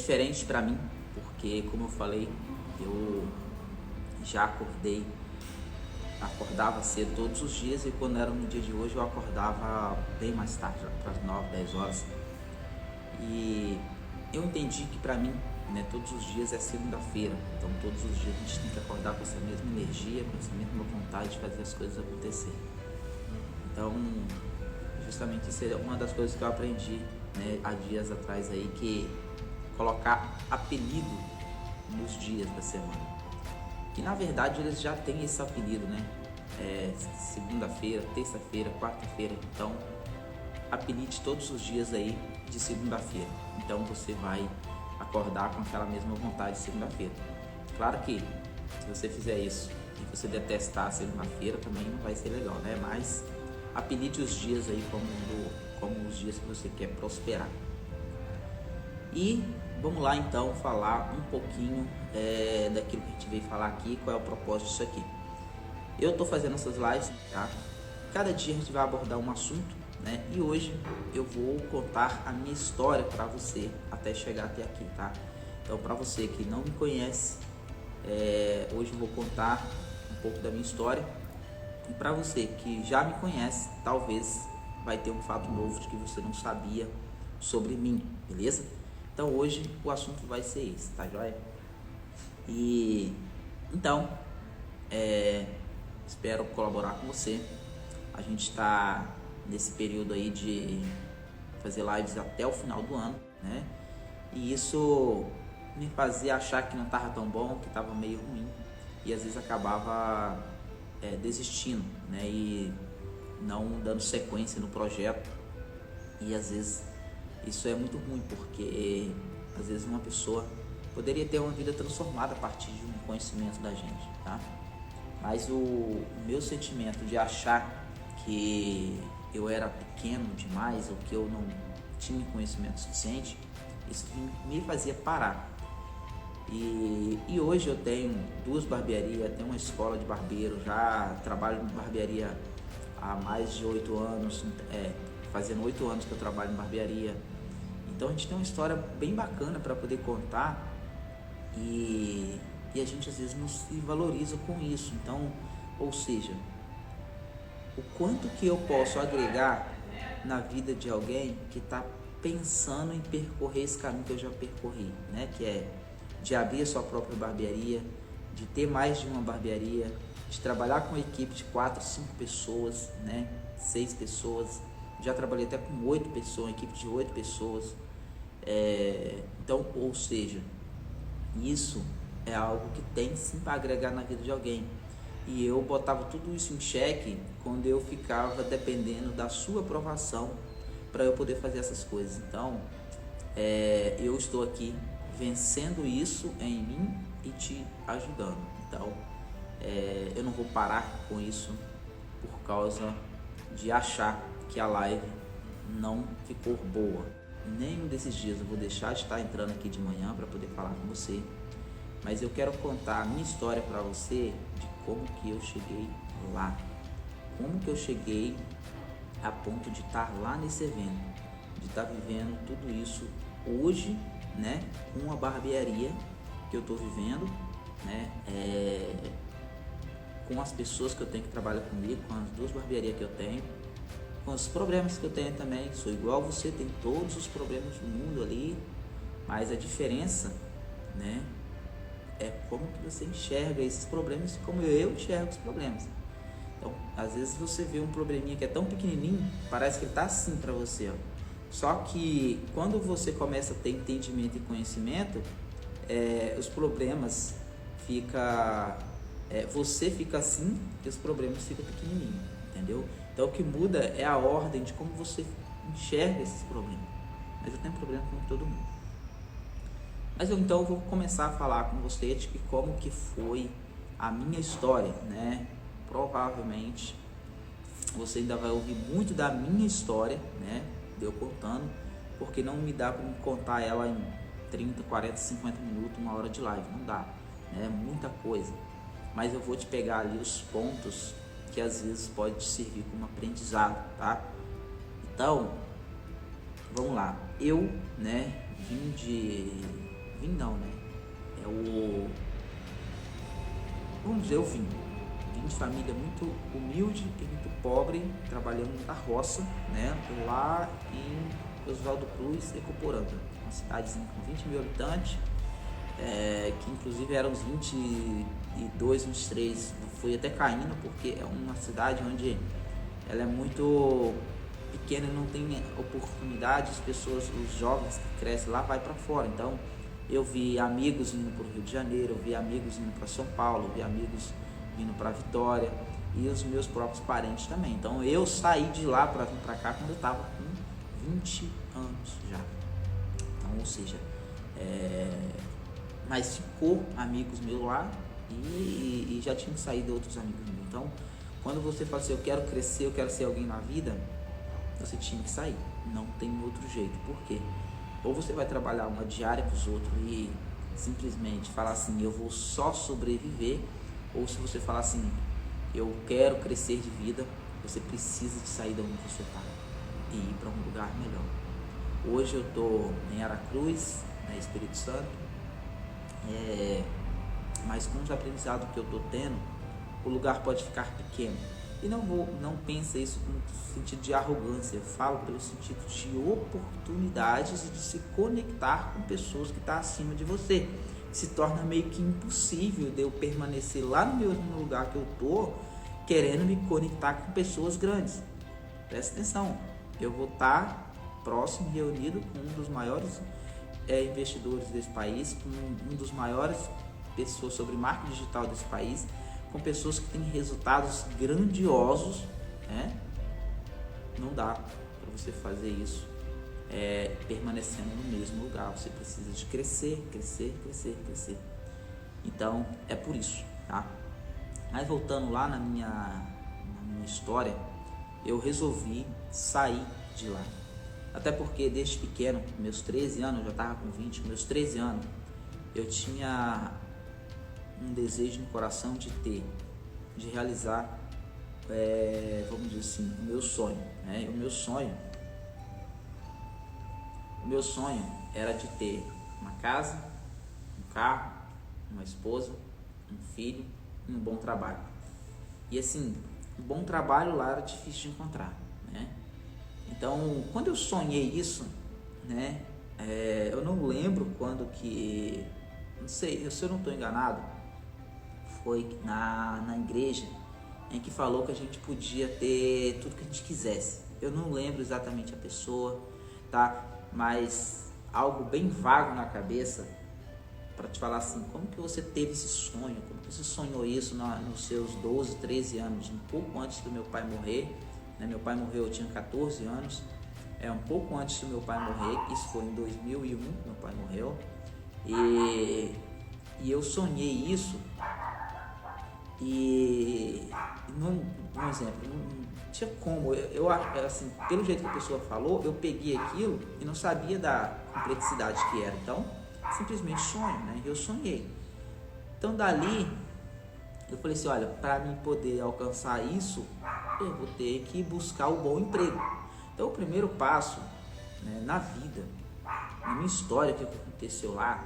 diferente para mim, porque como eu falei, eu já acordava cedo todos os dias, e quando era no dia de hoje eu acordava bem mais tarde, para as 9, 10 horas. E eu entendi que para mim, né, todos os dias é segunda-feira, então todos os dias a gente tem que acordar com essa mesma energia, com essa mesma vontade de fazer as coisas acontecer. Então, justamente isso é uma das coisas que eu aprendi, né, há dias atrás aí, que colocar apelido nos dias da semana. Que na verdade eles já têm esse apelido, né? Segunda-feira, terça-feira, quarta-feira. Então, apelide todos os dias aí de segunda-feira. Então você vai acordar com aquela mesma vontade de segunda-feira. Claro que se você fizer isso e você detestar a segunda-feira, também não vai ser legal, né? Mas apelide os dias aí como os dias que você quer prosperar. E vamos lá então falar um pouquinho daquilo que a gente veio falar aqui, qual é o propósito disso aqui. Eu estou fazendo essas lives, tá? Cada dia a gente vai abordar um assunto, né? E hoje eu vou contar a minha história para você até chegar até aqui, tá? Então, para você que não me conhece, hoje eu vou contar um pouco da minha história. E para você que já me conhece, talvez vai ter um fato novo de que você não sabia sobre mim, beleza? Então hoje o assunto vai ser esse, tá joia? E então, espero colaborar com você. A gente está nesse período aí de fazer lives até o final do ano, né? E isso me fazia achar que não estava tão bom, que estava meio ruim, e às vezes acabava desistindo, né? E não dando sequência no projeto. E às vezes isso é muito ruim, porque às vezes uma pessoa poderia ter uma vida transformada a partir de um conhecimento da gente, tá? Mas o meu sentimento de achar que eu era pequeno demais, ou que eu não tinha conhecimento suficiente, isso me fazia parar. E hoje eu tenho 2 barbearias, tenho uma escola de barbeiro, já trabalho em barbearia há mais de 8 anos, fazendo 8 anos que eu trabalho em barbearia. Então a gente tem uma história bem bacana para poder contar, e a gente às vezes não se valoriza com isso. Então, ou seja, o quanto que eu posso agregar na vida de alguém que está pensando em percorrer esse caminho que eu já percorri, né? Que é de abrir a sua própria barbearia, de ter mais de uma barbearia, de trabalhar com uma equipe de 4, 5 pessoas, né? 6 pessoas. Já trabalhei até com 8 pessoas, uma equipe de 8 pessoas. Então, ou seja, isso é algo que tem sim para agregar na vida de alguém. E eu botava tudo isso em xeque quando eu ficava dependendo da sua aprovação para eu poder fazer essas coisas. Então, eu estou aqui vencendo isso em mim e te ajudando. Então, eu não vou parar com isso por causa de achar que a live não ficou boa. Nenhum desses dias eu vou deixar de estar entrando aqui de manhã para poder falar com você, mas eu quero contar a minha história para você, de como que eu cheguei lá, como que eu cheguei a ponto de estar lá nesse evento, de estar vivendo tudo isso hoje, né, com uma barbearia que eu estou vivendo, né, com as pessoas que eu tenho que trabalhar comigo, com as 2 barbearias que eu tenho, com os problemas que eu tenho também. Sou igual a você, tem todos os problemas do mundo ali, mas a diferença, né, é como que você enxerga esses problemas, como eu enxergo os problemas. Então, às vezes você vê um probleminha que é tão pequenininho, parece que ele tá assim para você, ó. Só que quando você começa a ter entendimento e conhecimento, os problemas você fica assim e os problemas ficam pequenininhos, entendeu? Então o que muda é a ordem de como você enxerga esses problemas. Mas eu tenho problema com todo mundo. Mas então eu vou começar a falar com você de como que foi a minha história, né? Provavelmente você ainda vai ouvir muito da minha história, né? Eu contando, porque não me dá para contar ela em 30, 40, 50 minutos, 1 hora de live, não dá, né? Muita coisa. Mas eu vou te pegar ali os pontos que às vezes pode te servir como aprendizado, tá? Então, vamos lá. Eu, né, vim eu vim de família muito humilde e muito pobre, trabalhando na roça, né, lá em Oswaldo Cruz, Ecoporanga, uma cidadezinha com 20 mil habitantes, que inclusive eram uns 22, 23, foi até caindo, porque é uma cidade onde ela é muito pequena e não tem oportunidade, as pessoas, os jovens que crescem lá vai para fora. Então eu vi amigos indo para o Rio de Janeiro, eu vi amigos indo para São Paulo, eu vi amigos indo para Vitória e os meus próprios parentes também. Então eu saí de lá para vir para cá quando eu estava com 20 anos já. Então, ou seja, mas ficou amigos meus lá e já tinham saído outros amigos meus. Então, quando você fala assim, eu quero crescer, eu quero ser alguém na vida, você tinha que sair. Não tem outro jeito. Por quê? Ou você vai trabalhar uma diária para os outros e simplesmente falar assim, eu vou só sobreviver, ou se você falar assim, eu quero crescer de vida, você precisa de sair de onde você está e ir para um lugar melhor. Hoje eu estou em Aracruz, né, Espírito Santo, mas com os aprendizados que eu estou tendo, o lugar pode ficar pequeno. E não pense isso no sentido de arrogância, eu falo pelo sentido de oportunidades e de se conectar com pessoas que estão acima de você. Se torna meio que impossível de eu permanecer lá no mesmo lugar que eu estou, querendo me conectar com pessoas grandes. Presta atenção, eu vou estar próximo, reunido com um dos maiores investidores desse país, com um dos maiores pessoas sobre marketing digital desse país, com pessoas que têm resultados grandiosos, né? Não dá para você fazer isso permanecendo no mesmo lugar. Você precisa de crescer. Então é por isso, tá? Mas voltando lá na minha história, eu resolvi sair de lá. Até porque desde pequeno, meus 13 anos, eu já estava com 20, meus 13 anos, eu tinha um desejo no coração de realizar, vamos dizer assim, o meu sonho, né? O meu sonho era de ter uma casa, um carro, uma esposa, um filho e um bom trabalho. E assim, um bom trabalho lá era difícil de encontrar, né? Então, quando eu sonhei isso, né, eu não lembro quando que, não sei, se eu não estou enganado, foi na igreja em que falou que a gente podia ter tudo que a gente quisesse. Eu não lembro exatamente a pessoa, tá? Mas algo bem vago na cabeça para te falar assim, como que você teve esse sonho, como que você sonhou isso nos seus 12, 13 anos, um pouco antes do meu pai morrer, né? Meu pai morreu, eu tinha 14 anos, um pouco antes do meu pai morrer, isso foi em 2001, meu pai morreu, e eu sonhei isso. E um exemplo, não tinha como, eu assim, pelo jeito que a pessoa falou, eu peguei aquilo e não sabia da complexidade que era, então simplesmente sonho, né? Eu sonhei. Então dali eu falei assim, olha, para mim poder alcançar isso, eu vou ter que buscar o bom emprego. Então o primeiro passo, né, na vida, na minha história, que aconteceu lá,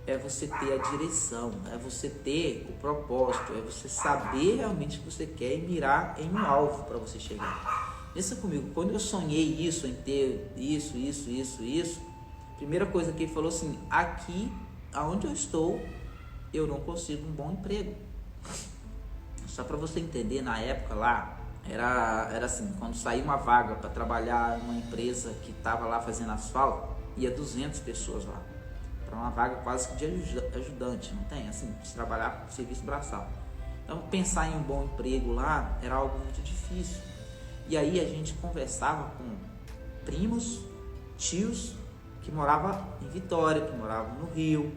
é você ter a direção, é você ter o propósito, é você saber realmente o que você quer e mirar em um alvo para você chegar. Pensa comigo, quando eu sonhei isso, em ter isso, a primeira coisa que ele falou assim, aqui aonde eu estou, eu não consigo um bom emprego. Só para você entender, na época lá, era assim, quando saía uma vaga para trabalhar em uma empresa que estava lá fazendo asfalto, ia 200 pessoas lá. Uma vaga quase que de ajudante, não tem? Assim, de trabalhar com serviço braçal. Então, pensar em um bom emprego lá era algo muito difícil. E aí a gente conversava com primos, tios, que moravam em Vitória, que moravam no Rio.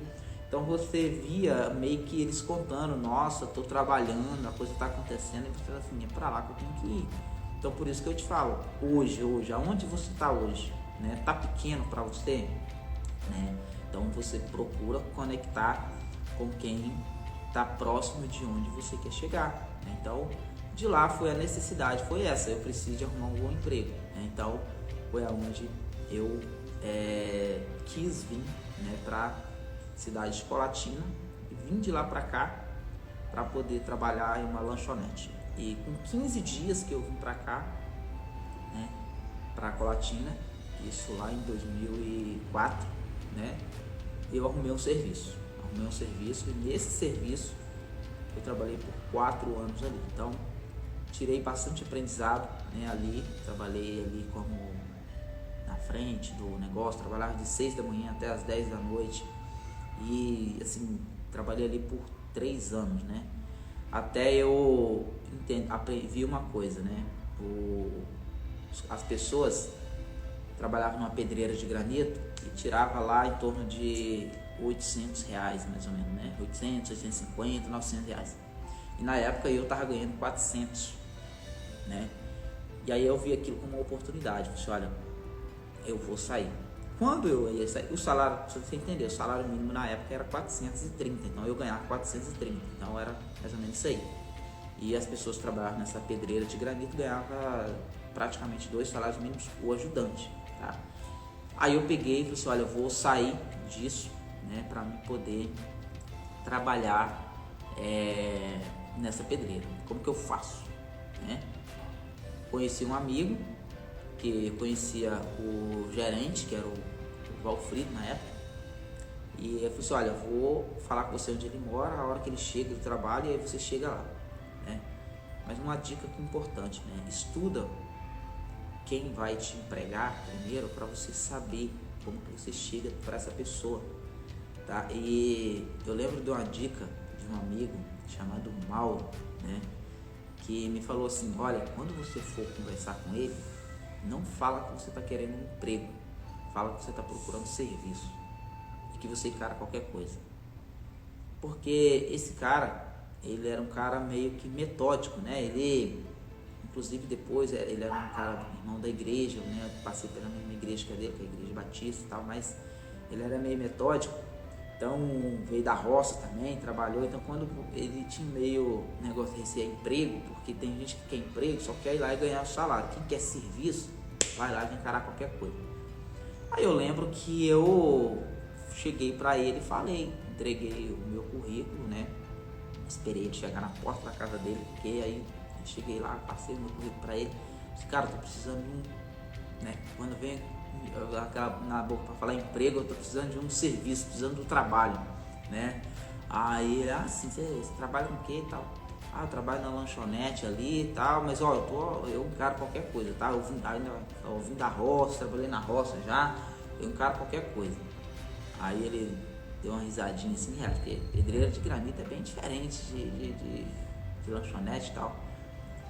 Então, você via meio que eles contando, nossa, estou trabalhando, a coisa está acontecendo, e você fala assim, é para lá que eu tenho que ir. Então, por isso que eu te falo, hoje, aonde você está hoje? Né? Tá pequeno para você? Né? Então você procura conectar com quem está próximo de onde você quer chegar, né? Então de lá foi a necessidade, foi essa, eu preciso de arrumar um bom emprego, né? Então foi aonde eu quis vir, né, para cidade de Colatina, e vim de lá para cá para poder trabalhar em uma lanchonete. E com 15 dias que eu vim para cá, né, para Colatina, isso lá em 2004, né, eu arrumei um serviço. E nesse serviço eu trabalhei por 4 anos ali. Então, tirei bastante aprendizado, né, ali. Trabalhei ali como na frente do negócio, trabalhava de 6 da manhã até as 10 da noite. E, assim, trabalhei ali por 3 anos, né. Até eu vi uma coisa, né. As pessoas trabalhavam numa pedreira de granito e tirava lá em torno de R$800 mais ou menos, né? 800, 850, R$900. E na época eu tava ganhando 400, né? E aí eu vi aquilo como uma oportunidade. Falei, olha, eu vou sair. Quando eu ia sair, o salário, pra você entender, o salário mínimo na época era 430, então eu ganhava 430, então era mais ou menos isso aí. E as pessoas que trabalhavam nessa pedreira de granito ganhavam praticamente 2 salários mínimos o ajudante, tá? Aí eu peguei e falei assim, olha, eu vou sair disso, né, para mim poder trabalhar nessa pedreira. Como que eu faço, né? Conheci um amigo que conhecia o gerente, que era o Valfrido na época, e eu falei assim, olha, eu vou falar com você onde ele mora, a hora que ele chega do trabalho, e aí você chega lá, né? Mas uma dica que é importante, né? Estuda quem vai te empregar primeiro para você saber como que você chega para essa pessoa, tá? E eu lembro de uma dica de um amigo chamado Mauro, né, que me falou assim, olha, quando você for conversar com ele, não fala que você está querendo um emprego, fala que você está procurando serviço e que você encara qualquer coisa. Porque esse cara, ele era um cara meio que metódico, né? Ele, inclusive depois, ele era um cara irmão da igreja, né? Eu passei pela mesma igreja que a dele, que é a igreja batista e tal, mas ele era meio metódico. Então veio da roça também, trabalhou. Então quando ele tinha meio negócio de receber emprego, porque tem gente que quer emprego, só quer ir lá e ganhar o salário. Quem quer serviço, vai lá e encarar qualquer coisa. Aí eu lembro que eu cheguei para ele e falei, entreguei o meu currículo, né? Esperei ele chegar na porta da casa dele, porque aí eu cheguei lá, passei o meu currículo para ele. Disse, cara, tô precisando de um, né? Quando vem aquela na boca para falar emprego, eu tô precisando de um serviço, precisando do trabalho, né? Aí, assim, você trabalha com o que e tal? Ah, eu trabalho na lanchonete ali e tal, mas ó, eu encaro qualquer coisa, tá? Eu vim da roça, trabalhei na roça já, eu encaro qualquer coisa. Aí ele deu uma risadinha assim, porque pedreira de granito é bem diferente de lanchonete e tal.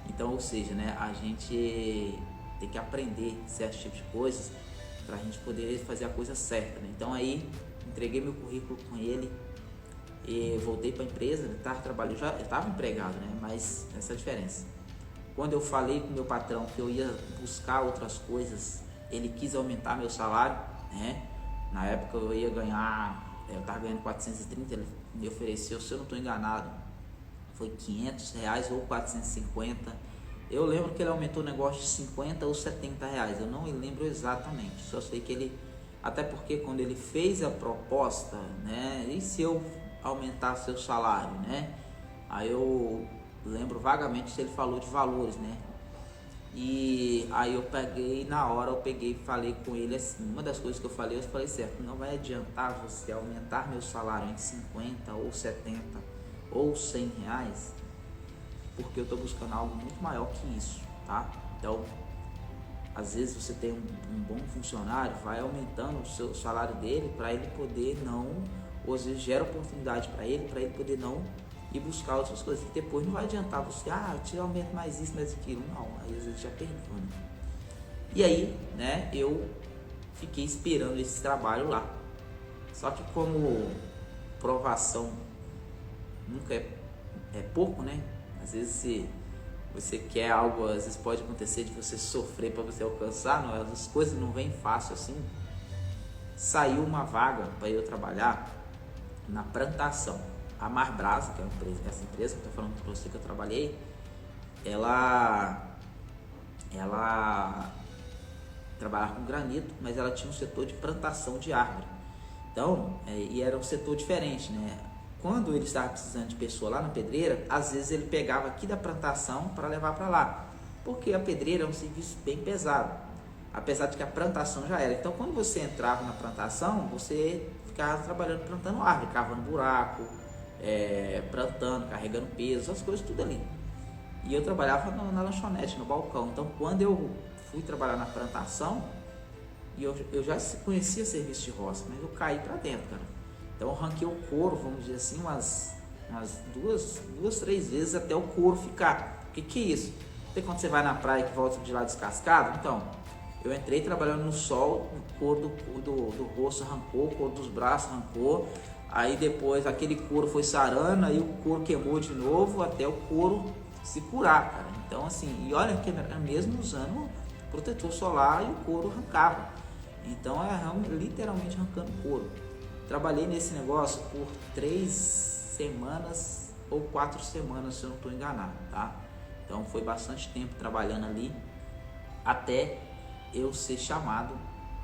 Então, ou seja, né, a gente tem que aprender certos tipos de coisas pra gente poder fazer a coisa certa, né? Então aí, entreguei meu currículo com ele e voltei para a empresa, né? Tava trabalhando, eu estava empregado, né? Mas essa é a diferença. Quando eu falei com meu patrão que eu ia buscar outras coisas, ele quis aumentar meu salário, né? Na época eu ia ganhar, eu estava ganhando 430, ele me ofereceu, se eu não estou enganado, foi R$500 ou 450. Eu lembro que ele aumentou o negócio de 50 ou 70 reais, eu não lembro exatamente, só sei que ele, até porque quando ele fez a proposta, né, e se eu aumentar seu salário, né, aí eu lembro vagamente se ele falou de valores, né, e aí eu peguei, na hora eu peguei e falei com ele assim, uma das coisas que eu falei certo, não vai adiantar você aumentar meu salário em 50 ou 70 ou 100 reais, porque eu estou buscando algo muito maior que isso, tá? Então, às vezes você tem um bom funcionário, vai aumentando o seu salário dele para ele poder não, ou às vezes gera oportunidade para ele poder não ir buscar outras coisas, que depois não vai adiantar você, eu te aumento mais isso, mais aquilo, não, aí às vezes já perdeu, né? E aí, né, eu fiquei esperando esse trabalho lá, só que como provação nunca é pouco, né? Às vezes se você quer algo, às vezes pode acontecer de você sofrer para você alcançar, não, as coisas não vêm fácil assim. Saiu uma vaga para eu trabalhar na plantação. A Marbrasa, que é essa empresa que eu estou falando para você que eu trabalhei, ela trabalhava com granito, mas ela tinha um setor de plantação de árvore. Então, e era um setor diferente, né? quando ele estava precisando de pessoa lá na pedreira, às vezes ele pegava aqui da plantação para levar para lá, porque a pedreira é um serviço bem pesado, apesar de que a plantação já era. Então, quando você entrava na plantação, você ficava trabalhando, plantando árvore, cavando buraco, plantando, carregando peso, as coisas tudo ali. E eu trabalhava na lanchonete, no balcão. Então, quando eu fui trabalhar na plantação, eu já conhecia serviço de roça, mas eu caí para dentro, cara. Então eu ranquei o couro, vamos dizer assim, umas duas, 3 vezes até o couro ficar. O que é isso? Até quando você vai na praia que volta de lá descascado? Então, eu entrei trabalhando no sol, o couro do rosto arrancou, o couro dos braços arrancou, aí depois aquele couro foi sarando, aí o couro queimou de novo até o couro se curar, cara. Então assim, e olha que era mesmo usando protetor solar e o couro arrancava. Então literalmente arrancando couro. Trabalhei nesse negócio por 3 semanas ou 4 semanas, se eu não estou enganado, tá? Então foi bastante tempo trabalhando ali até eu ser chamado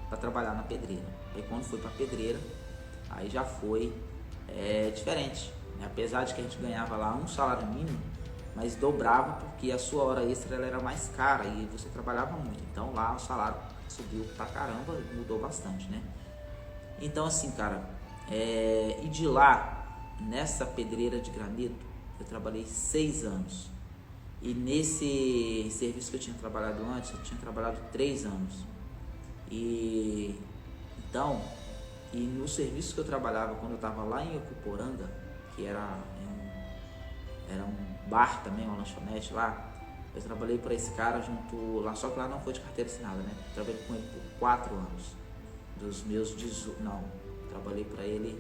para trabalhar na pedreira. Aí quando fui para a pedreira, aí já foi diferente, né? Apesar de que a gente ganhava lá um salário mínimo, mas dobrava porque a sua hora extra ela era mais cara e você trabalhava muito. Então lá o salário subiu pra caramba, mudou bastante, né? Então assim, cara, e de lá, nessa pedreira de granito, eu trabalhei 6 anos. E nesse serviço que eu tinha trabalhado antes, eu tinha trabalhado 3 anos. E então, e no serviço que eu trabalhava quando eu estava lá em Ocuporanga, que era um bar também, uma lanchonete lá, eu trabalhei para esse cara junto lá, só que lá não foi de carteira assinada, né? Trabalhei com ele por 4 anos. Dos meus 18, não, trabalhei para ele,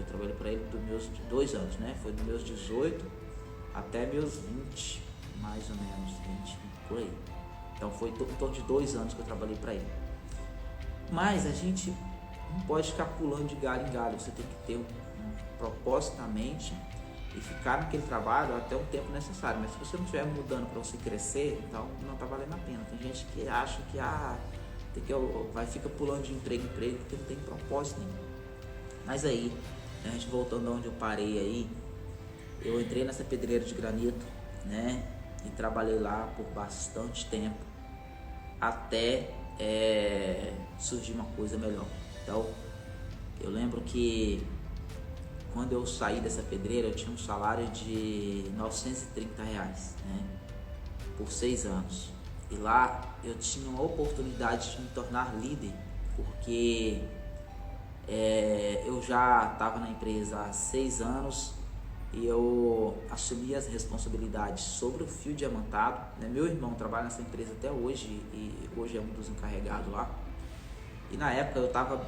trabalhei para ele dos meus 2 anos, né? Foi dos meus 18 até meus 20, mais ou menos, 20, por aí. Então foi em torno de 2 anos que eu trabalhei para ele. Mas a gente não pode ficar pulando de galho em galho, você tem que ter um propósito na mente e ficar naquele trabalho até o tempo necessário. Mas se você não estiver mudando para você crescer, então não está valendo a pena. Tem gente que acha que fica pulando de emprego em emprego porque não tem propósito nenhum. Mas aí, a gente voltando onde eu parei aí, eu entrei nessa pedreira de granito, né? E trabalhei lá por bastante tempo até surgir uma coisa melhor. Então, eu lembro que quando eu saí dessa pedreira, eu tinha um salário de R$930, né? Por 6 anos. E lá eu tinha uma oportunidade de me tornar líder, porque eu já estava na empresa há 6 anos e eu assumi as responsabilidades sobre o fio diamantado, né? Meu irmão trabalha nessa empresa até hoje e hoje é um dos encarregados lá. E na época eu estava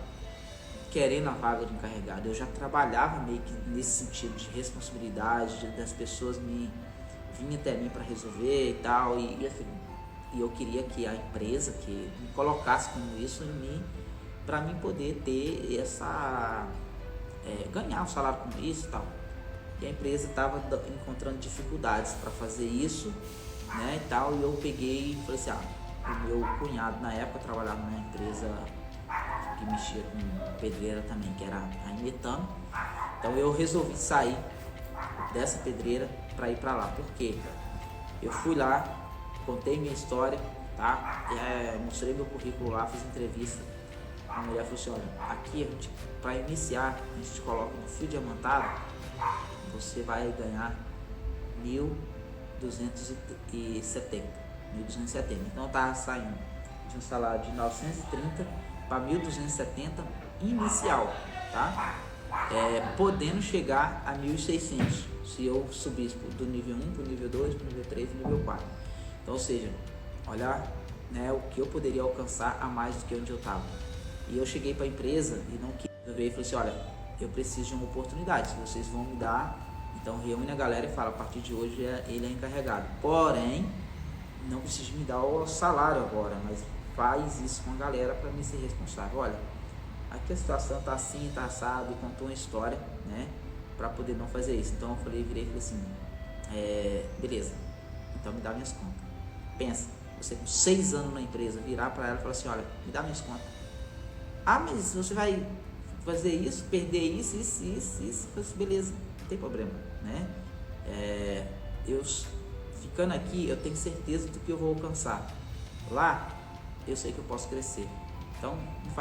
querendo a vaga de encarregado, eu já trabalhava meio que nesse sentido de responsabilidade, das pessoas vinham até mim para resolver e tal, e assim, e eu queria que a empresa que me colocasse como isso em mim, para mim poder ter ganhar um salário com isso e tal. E a empresa estava encontrando dificuldades para fazer isso, né, e tal, e eu peguei e falei assim, o meu cunhado na época trabalhava numa empresa que mexia com pedreira também, que era a Imetano. Então eu resolvi sair dessa pedreira para ir para lá, porque eu fui lá, contei minha história, tá? Mostrei meu currículo lá, fiz entrevista. A mulher falou assim, olha, aqui para iniciar, a gente coloca no fio diamantado, você vai ganhar 1.270. Então eu tava saindo de um salário de 930 para 1.270 inicial, tá? Podendo chegar a 1.600 se eu subisse do nível 1 para o nível 2, para o nível 3 e nível 4. Então, ou seja, olha, né, o que eu poderia alcançar a mais do que onde eu estava. E eu cheguei para a empresa e não quis. Eu veio e falei assim, olha, eu preciso de uma oportunidade, se vocês vão me dar, então reúne a galera e fala, a partir de hoje ele é encarregado. Porém, não precisa me dar o salário agora, mas faz isso com a galera para mim ser responsável. Olha, aqui a situação tá assim, tá assado, e contou uma história, né, para poder não fazer isso. Então eu virei e falei assim, beleza, então me dá minhas contas. Pensa, você com 6 anos na empresa, virar para ela e falar assim, olha, me dá minhas contas. Mas você vai fazer isso, perder isso. Eu falei, beleza, não tem problema, né? Eu ficando aqui, eu tenho certeza do que eu vou alcançar. Lá, eu sei que eu posso crescer. Então, não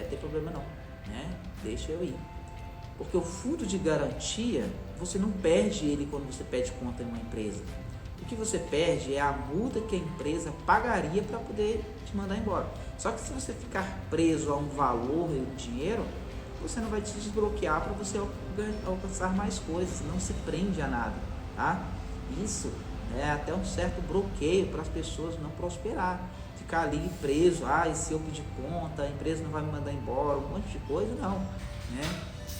tem problema não, né? Deixa eu ir. Porque o fundo de garantia, você não perde ele quando você pede conta em uma empresa. O que você perde é a multa que a empresa pagaria para poder te mandar embora. Só que se você ficar preso a um valor e um dinheiro, você não vai te desbloquear para você alcançar mais coisas. Não se prende a nada, tá? Isso é até um certo bloqueio para as pessoas não prosperar. Ficar ali preso, e se eu pedir conta, a empresa não vai me mandar embora, um monte de coisa, não, né?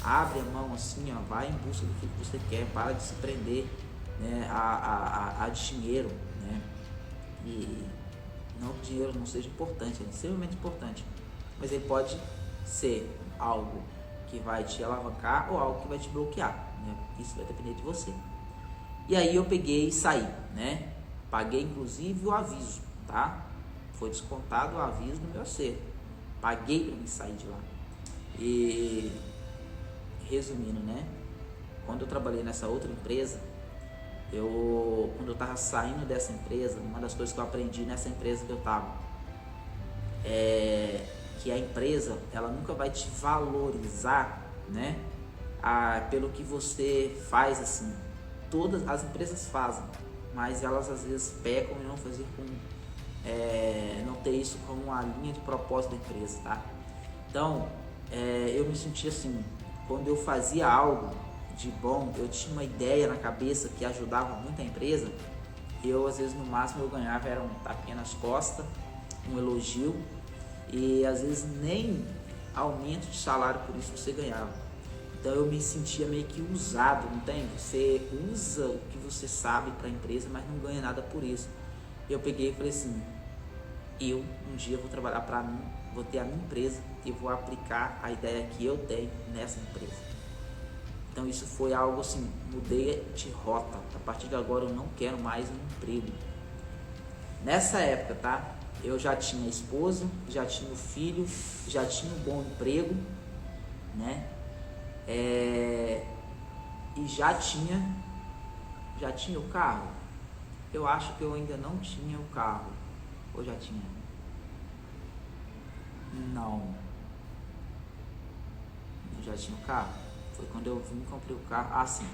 Abre a mão assim, vai em busca do que você quer, para de se prender, né, a dinheiro, né? E não que o dinheiro não seja importante, ele é extremamente importante, mas ele pode ser algo que vai te alavancar ou algo que vai te bloquear, né? Isso vai depender de você. E aí eu peguei e saí, né? Paguei inclusive o aviso, tá? Foi descontado o aviso do meu acerto. Paguei para me sair de lá. E resumindo, né? Quando eu trabalhei nessa outra empresa, quando eu estava saindo dessa empresa, uma das coisas que eu aprendi nessa empresa que eu estava é que a empresa, ela nunca vai te valorizar, né? Pelo que você faz, assim. Todas as empresas fazem, mas elas às vezes pecam em não fazer não ter isso como uma linha de propósito da empresa, tá? Então, eu me senti assim, quando eu fazia algo de bom, eu tinha uma ideia na cabeça que ajudava muito a empresa, às vezes no máximo eu ganhava era um tapinha nas costas, um elogio, e às vezes nem aumento de salário por isso você ganhava. Então eu me sentia meio que usado, não tem? Você usa o que você sabe para a empresa, mas não ganha nada por isso. Eu peguei e falei assim, um dia vou trabalhar para mim, vou ter a minha empresa e vou aplicar a ideia que eu tenho nessa empresa. Então isso foi algo assim, mudei de rota. A partir de agora eu não quero mais um emprego. Nessa época, tá? Eu já tinha esposa, já tinha filho, já tinha um bom emprego, né? E já tinha o carro. Eu acho que eu ainda não tinha o carro. Ou já tinha? Não. Eu já tinha o carro. Foi quando eu vim e comprei o carro. Sim.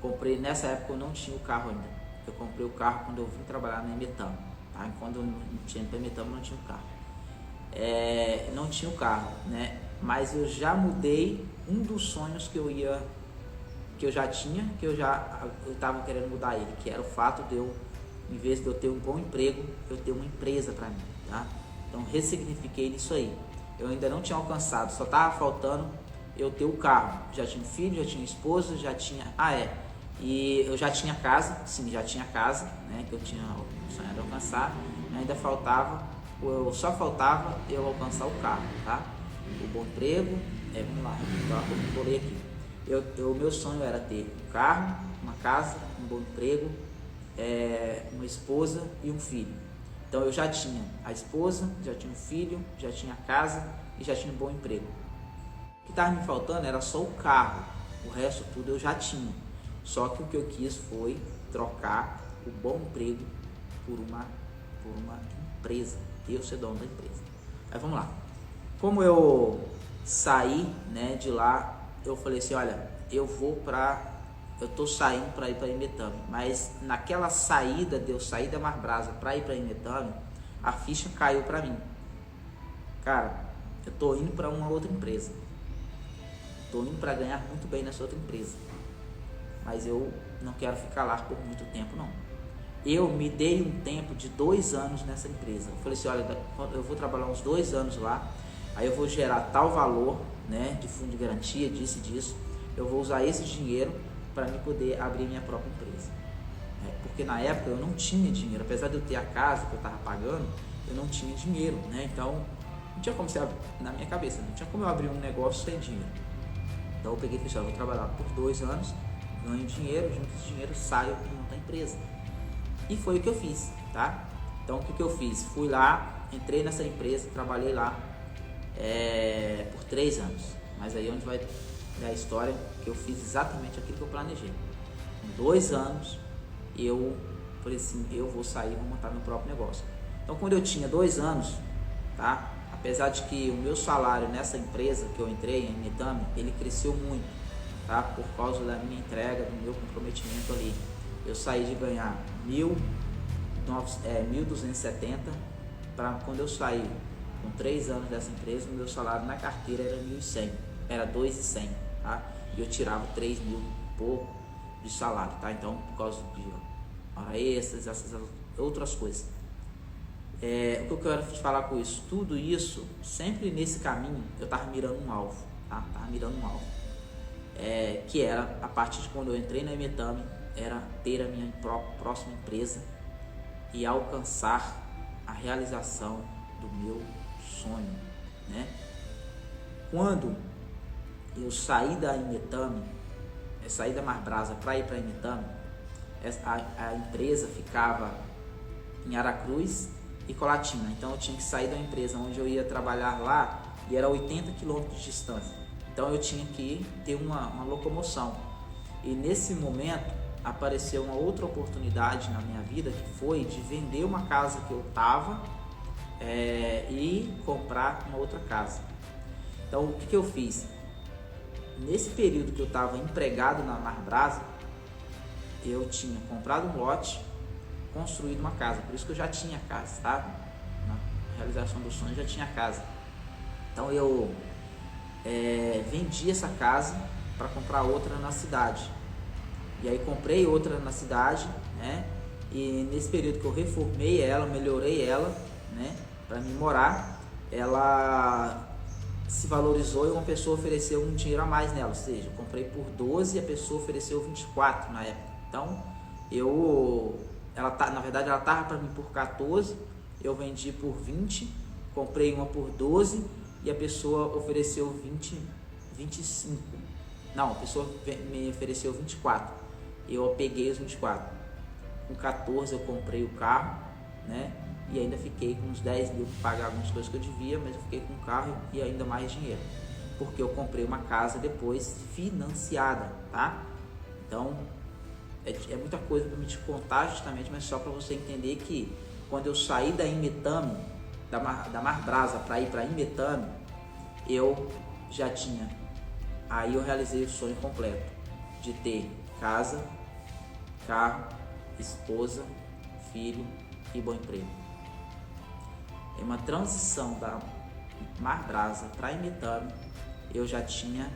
Comprei, nessa época eu não tinha o carro ainda. Eu comprei o carro quando eu vim trabalhar na Emetamo. Tá? Quando eu não tinha para Emetamo, não tinha o carro. Não tinha o carro, né? Mas eu já mudei um dos sonhos que eu já tinha, que eu estava querendo mudar ele, que era o fato de eu, em vez de eu ter um bom emprego, eu ter uma empresa para mim, tá? Então ressignifiquei nisso aí. Eu ainda não tinha alcançado, só estava faltando eu ter o carro. Já tinha filho, já tinha esposa, já tinha... E eu já tinha casa, sim, já tinha casa, né? Que eu tinha sonhado alcançar. Ainda faltava, só faltava eu alcançar o carro, tá? O bom emprego, vamos lá, eu vou ler aqui. O meu sonho era ter um carro, uma casa, um bom emprego, uma esposa e um filho. Então eu já tinha a esposa, já tinha um filho, já tinha a casa e já tinha um bom emprego. O que estava me faltando era só o carro, o resto tudo eu já tinha. Só que o que eu quis foi trocar o bom emprego por uma empresa, eu ser dono da empresa. Aí vamos lá. Como eu saí, né, de lá, eu falei assim, olha, eu tô saindo para ir para Emetamo, mas naquela saída de eu sair da Marbrasa para ir para Emetamo, a ficha caiu para mim. Cara, eu tô indo para uma outra empresa, tô indo para ganhar muito bem nessa outra empresa, mas eu não quero ficar lá por muito tempo não. Eu me dei um tempo de 2 anos nessa empresa. Eu falei assim, olha, eu vou trabalhar uns 2 anos lá, aí eu vou gerar tal valor, né, de fundo de garantia, disso, eu vou usar esse dinheiro para me poder abrir minha própria empresa. Porque na época eu não tinha dinheiro, apesar de eu ter a casa que eu estava pagando, eu não tinha dinheiro, né? Então não tinha como na minha cabeça, não tinha como eu abrir um negócio sem dinheiro. Então eu peguei e falei, eu vou trabalhar por 2 anos, ganho dinheiro, junto esse dinheiro saio e monto a empresa. E foi o que eu fiz, tá? Então o que eu fiz? Fui lá, entrei nessa empresa, trabalhei lá por 3 anos. Mas aí é onde vai dar a história que eu fiz exatamente aquilo que eu planejei. Com 2 anos, eu falei assim, eu vou sair, vou montar meu próprio negócio. Então, quando eu tinha 2 anos, tá? Apesar de que o meu salário nessa empresa que eu entrei, em Imetame, ele cresceu muito, tá? Por causa da minha entrega, do meu comprometimento ali. Eu saí de ganhar 1.270 para quando eu saí com 3 anos dessa empresa, o meu salário na carteira era 1.100, era 2.100, tá? E eu tirava 3.000 e pouco de salário, tá? Então, por causa de hora extras, essas outras coisas. O que eu quero falar com isso? Tudo isso, sempre nesse caminho, eu estava mirando um alvo, tá? Tava mirando um alvo. Que era, a partir de quando eu entrei na Imetame, era ter a minha próxima empresa e alcançar a realização do meu sonho, né? Quando eu saí da Imetame, saí da Marbrasa para ir para a Imetame, a empresa ficava em Aracruz e Colatina, então eu tinha que sair da empresa onde eu ia trabalhar lá e era 80 quilômetros de distância, então eu tinha que ter uma locomoção. E nesse momento apareceu uma outra oportunidade na minha vida, que foi de vender uma casa que eu estava e comprar uma outra casa. Então o que eu fiz? Nesse período que eu estava empregado na Marbrasa, eu tinha comprado um lote, construído uma casa, por isso que eu já tinha casa, tá? Na realização do sonho já tinha casa. Então eu vendi essa casa para comprar outra na cidade. E aí comprei outra na cidade, né? E nesse período que eu reformei ela, melhorei ela, né? Para mim morar, ela se valorizou e uma pessoa ofereceu um dinheiro a mais nela, ou seja, eu comprei por 12 e a pessoa ofereceu 24 na época. Então, na verdade ela estava para mim por 14, eu vendi por 20, comprei uma por 12 e a pessoa ofereceu 25. Não, a pessoa me ofereceu 24, eu peguei os 24. Com 14 eu comprei o carro, né? E ainda fiquei com uns 10 mil para pagar algumas coisas que eu devia, mas eu fiquei com o carro e ainda mais dinheiro, porque eu comprei uma casa depois financiada, tá? Então, é muita coisa para me te contar justamente, mas só para você entender que quando eu saí da Imetame, da Marbrasa para ir para Imetame, eu já tinha, aí eu realizei o sonho completo de ter casa, carro, esposa, filho e bom emprego. É uma transição da Marbrasa para Imetame, eu já tinha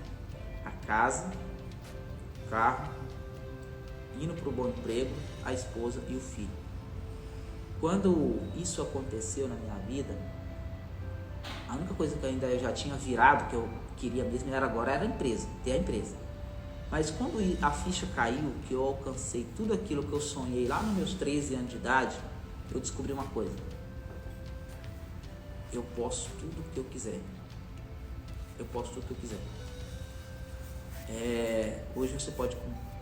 a casa, o carro, indo para o bom emprego, a esposa e o filho. Quando isso aconteceu na minha vida, a única coisa que eu já tinha virado, que eu queria mesmo era a empresa, ter a empresa. Mas quando a ficha caiu, que eu alcancei tudo aquilo que eu sonhei lá nos meus 13 anos de idade, eu descobri uma coisa: eu posso tudo o que eu quiser. Eu posso tudo o que eu quiser. Hoje você pode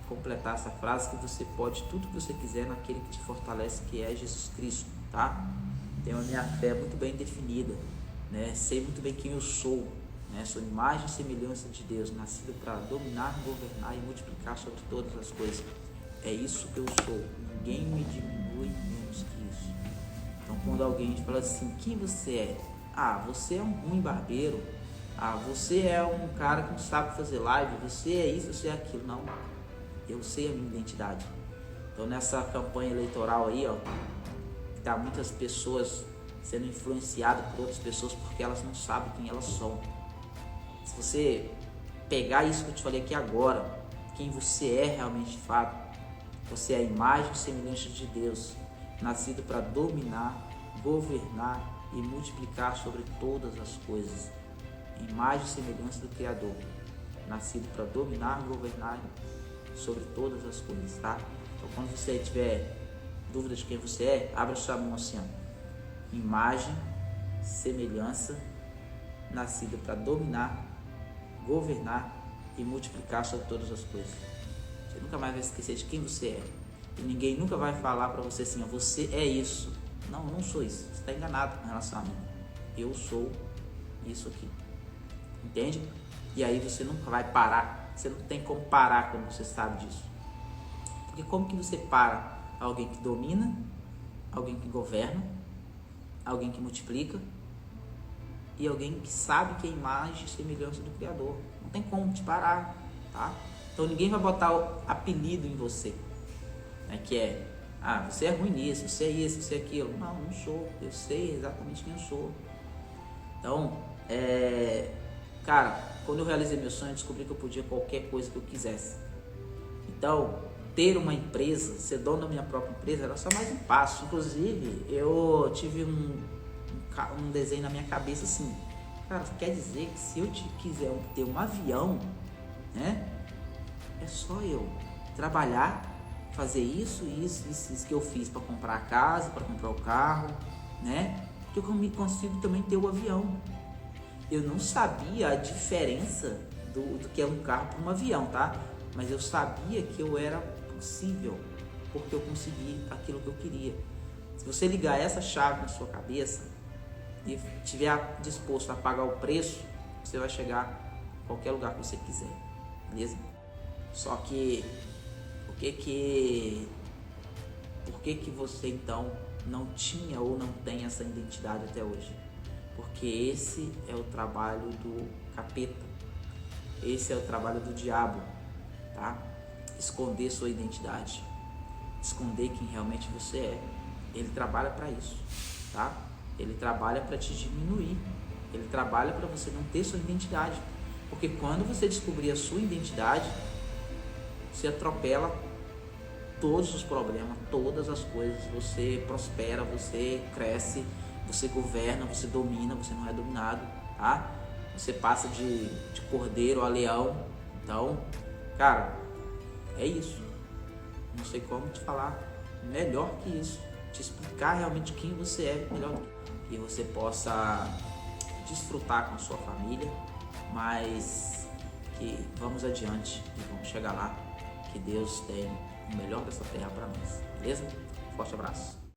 completar essa frase, que você pode tudo que você quiser naquele que te fortalece, que é Jesus Cristo, tá? Tenho a minha fé muito bem definida, né? Sei muito bem quem eu sou, né? Sou imagem e semelhança de Deus, nascido para dominar, governar e multiplicar sobre todas as coisas. É isso que eu sou. Ninguém me diminui menos que isso. Então, quando alguém fala assim, quem você é? Ah, você é um ruim barbeiro. Ah, você é um cara que não sabe fazer live. Você é isso, você é aquilo. Não, eu sei a minha identidade. Então, nessa campanha eleitoral aí, ó, tá muitas pessoas sendo influenciadas por outras pessoas porque elas não sabem quem elas são. Se você pegar isso que eu te falei aqui agora, quem você é realmente de fato, você é a imagem e semelhança de Deus, nascido para dominar, governar e multiplicar sobre todas as coisas. Imagem e semelhança do Criador, nascido para dominar, governar sobre todas as coisas, tá? Então, quando você tiver dúvida de quem você é, abra sua mão assim, ó. Imagem, semelhança, nascido para dominar, governar e multiplicar sobre todas as coisas. Você nunca mais vai esquecer de quem você é. E ninguém nunca vai falar para você assim, ó, você é isso. Não, eu não sou isso. Você está enganado com relação a mim. Eu sou isso aqui. Entende? E aí você nunca vai parar. Você não tem como parar quando você sabe disso. Porque como que você para alguém que domina, alguém que governa, alguém que multiplica e alguém que sabe que é imagem e semelhança do Criador? Não tem como te parar, tá? Então ninguém vai botar o apelido em você, né? Que é, você é ruim nisso, você é isso, você é aquilo. Não, não sou. Eu sei exatamente quem eu sou. Então, cara, quando eu realizei meu sonho, eu descobri que eu podia qualquer coisa que eu quisesse. Então, ter uma empresa, ser dono da minha própria empresa, era só mais um passo. Inclusive, eu tive um desenho na minha cabeça assim, cara, quer dizer que se eu quiser ter um avião, né, é só eu trabalhar, fazer isso que eu fiz para comprar a casa, para comprar o carro, né, que eu consigo também ter o avião. Eu não sabia a diferença do que é um carro para um avião, tá? Mas eu sabia que eu era possível, porque eu consegui aquilo que eu queria. Se você ligar essa chave na sua cabeça e estiver disposto a pagar o preço, você vai chegar em qualquer lugar que você quiser, beleza? Só que por que você então não tinha ou não tem essa identidade até hoje? Porque esse é o trabalho do capeta, esse é o trabalho do diabo, tá? Esconder sua identidade, esconder quem realmente você é. Ele trabalha para isso, tá? Ele trabalha para te diminuir, ele trabalha para você não ter sua identidade, porque quando você descobrir a sua identidade, você atropela todos os problemas, todas as coisas, você prospera, você cresce, você governa, você domina, você não é dominado, tá? Você passa de cordeiro a leão. Então, cara, é isso. Não sei como te falar melhor que isso, te explicar realmente quem você é melhor, que você possa desfrutar com a sua família, mas que vamos adiante e vamos chegar lá, que Deus tem o melhor dessa terra para nós, beleza? Forte abraço.